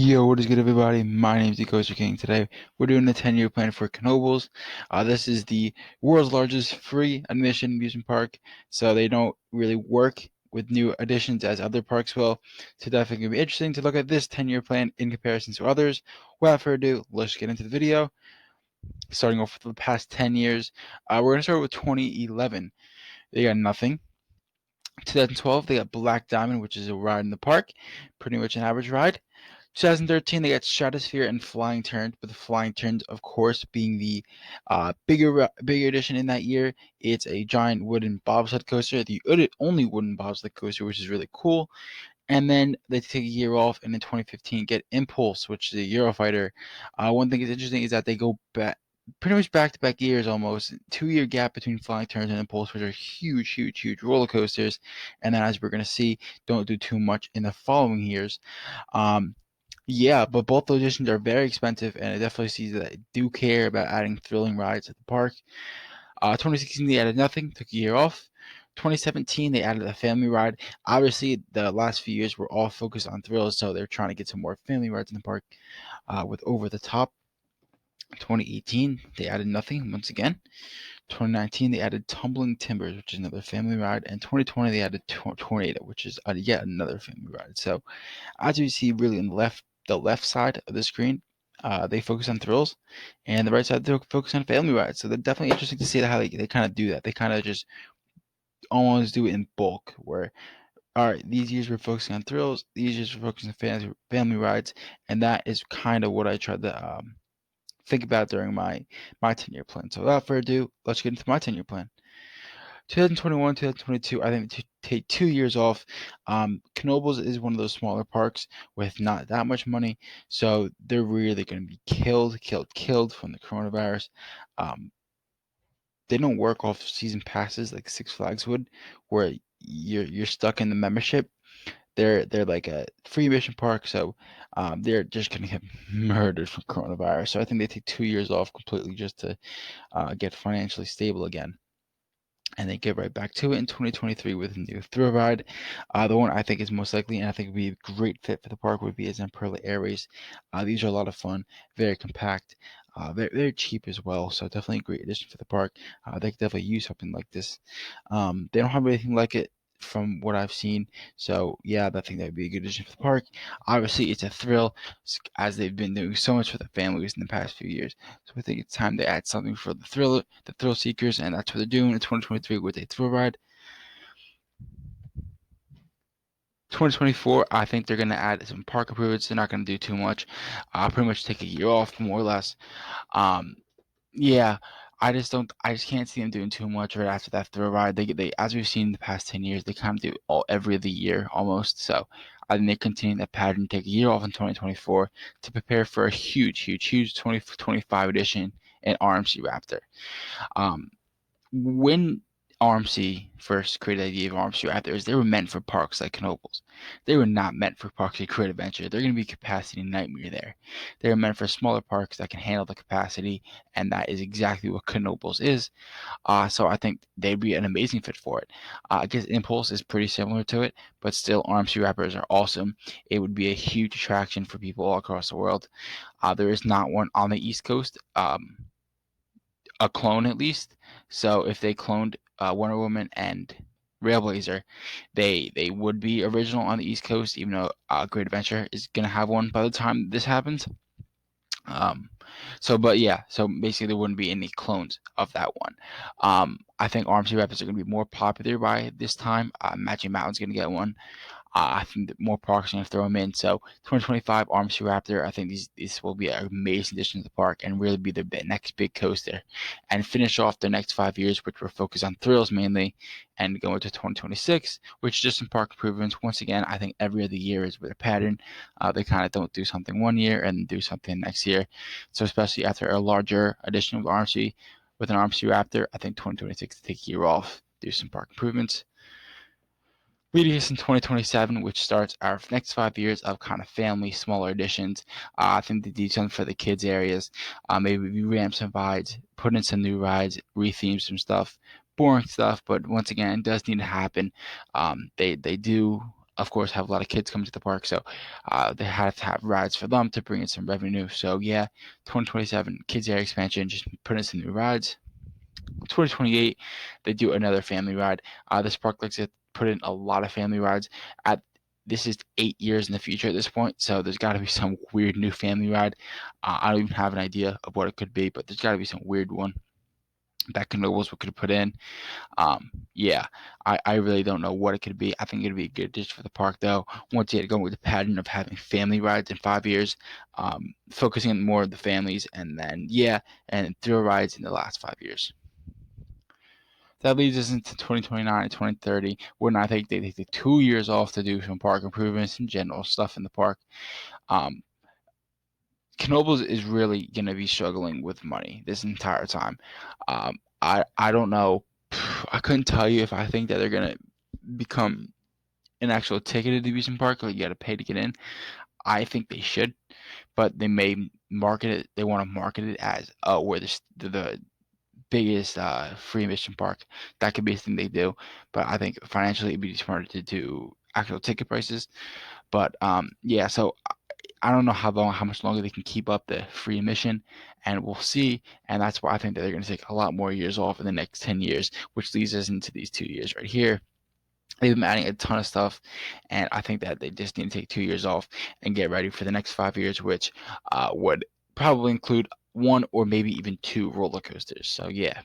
Yo, what is good, everybody? My name is the Coaster King. Today, we're doing a 10-year plan for Knoebels. This is the world's largest free admission amusement park, so they don't really work with new additions as other parks will. So definitely gonna be interesting to look at this 10-year plan in comparison to others. Without further ado, let's get into the video. Starting off with the past 10 years, we're gonna start with 2011. They got nothing. 2012, they got Black Diamond, which is a ride in the park, pretty much an average ride. 2013, they got Stratosphere and Flying Turns, but the Flying Turns, of course, being the bigger addition in that year. It's a giant wooden bobsled coaster, the only wooden bobsled coaster, which is really cool. And then they take a year off, and in 2015 get Impulse, which is a Eurofighter. One thing that's interesting is that they go back pretty much back-to-back years almost, 2-year gap between Flying Turns and Impulse, which are huge roller coasters. And then as we're going to see, don't do too much in the following years. Um, yeah, but both those additions are very expensive, and it definitely sees that I do care about adding thrilling rides at the park. 2016, they added nothing, took a year off. 2017, they added a family ride. Obviously, the last few years were all focused on thrills, so they're trying to get some more family rides in the park with Over the Top. 2018, they added nothing once again. 2019, they added Tumbling Timbers, which is another family ride. And 2020, they added Tornado, which is yet another family ride. So as you see, really on the left side of the screen, they focus on thrills, and the right side they focus on family rides. So they're definitely interesting to see how they kind of do that. They kind of just almost do it in bulk, where all right, these years we're focusing on thrills, these years we're focusing on family rides, and that is kind of what I tried to think about during my 10-year plan. So without further ado, let's get into my 10-year plan. 2021, 2022, I think to take 2 years off. Knoebels is one of those smaller parks with not that much money, so they're really going to be killed from the coronavirus. Um, they don't work off season passes like Six Flags would, where you're stuck in the membership. They're like a free admission park, so they're just going to get murdered from coronavirus. So I think they take 2 years off completely just to get financially stable again, and they get right back to it in 2023 with a new thrill ride. The one I think is most likely, and I think would be a great fit for the park, would be a Zamperla Airways. These are a lot of fun, very compact, very cheap as well. So definitely a great addition for the park. They could definitely use something like this. They don't have anything like it from what I've seen. So yeah, I think that would be a good addition for the park. Obviously, it's a thrill, as they've been doing so much for the families in the past few years. So I think it's time to add something for the thrill seekers, and that's what they're doing in 2023 with a thrill ride. 2024, I think they're going to add some park improvements. They're not going to do too much. Pretty much take a year off, more or less. Um, yeah, I just can't see them doing too much right after that thrill ride. They as we've seen in the past 10 years, they kind of do all every other year almost. So I think they continue that pattern, take a year off in 2024 to prepare for a huge 2025 edition in RMC Raptor. Um, when RMC first created the idea of RMC Raptors, they were meant for parks like Knoebels. They were not meant for parks like Create Adventure. They're going to be a capacity nightmare there. They're meant for smaller parks that can handle the capacity, and that is exactly what Knoebels is. So I think they'd be an amazing fit for it. I guess Impulse is pretty similar to it, but still, RMC Raptors are awesome. It would be a huge attraction for people all across the world. There is not one on the East Coast. A clone at least. So if they cloned Wonder Woman and Railblazer, they would be original on the East Coast, even though Great Adventure is gonna have one by the time this happens. Um, but yeah, so basically there wouldn't be any clones of that one. I think RMC Raptors are gonna be more popular by this time. Magic Mountain's gonna get one. I think that more parks are going to throw them in. So 2025 RMC Raptor, I think this will be an amazing addition to the park and really be the next big coaster. And finish off the next 5 years, which we're focused on thrills mainly, and go into 2026, which is just some park improvements. Once again, I think every other year is with a pattern. They kind of don't do something one year and do something next year. So especially after a larger addition of RMC with an RMC Raptor, I think 2026 to take a year off, do some park improvements. Leading us in 2027, which starts our next 5 years of kind of family, smaller additions. I think they do something for the kids' areas. Maybe revamp some rides, put in some new rides, retheme some stuff, boring stuff, but once again, it does need to happen. They do of course, have a lot of kids coming to the park, so they have to have rides for them to bring in some revenue. So yeah, 2027 kids area expansion, just put in some new rides. 2028, they do another family ride. This park likes to put in a lot of family rides. At This is 8 years in the future at this point, so there's got to be some weird new family ride. I don't even have an idea of what it could be, but there's got to be some weird one that Knoebels could put in. Yeah, I really don't know what it could be. I think it'd be a good addition for the park, though. Once you get going with the pattern of having family rides in 5 years, focusing on more of the families, and then and thrill rides in the last 5 years. That leads us into 2029 and 2030, when I think they take the 2 years off to do some park improvements and general stuff in the park. Um, Knoebels is really going to be struggling with money this entire time. I don't know. I couldn't tell you if I think that they're going to become an actual ticketed amusement park, like you got to pay to get in. I think they should, but they may market it. They want to market it as we're the biggest free admission park. That could be a thing they do, but I think financially it'd be smarter to do actual ticket prices. But yeah, so I don't know how much longer they can keep up the free admission, and we'll see. And that's why I think that they're going to take a lot more years off in the next 10 years, which leads us into these 2 years right here. They've been adding a ton of stuff, and I think that they just need to take 2 years off and get ready for the next 5 years, which would probably include one or maybe even two roller coasters. So yeah,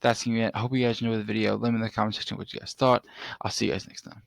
that's gonna be it. I hope you guys enjoyed the video. Let me know in the comment section what you guys thought. I'll see you guys next time.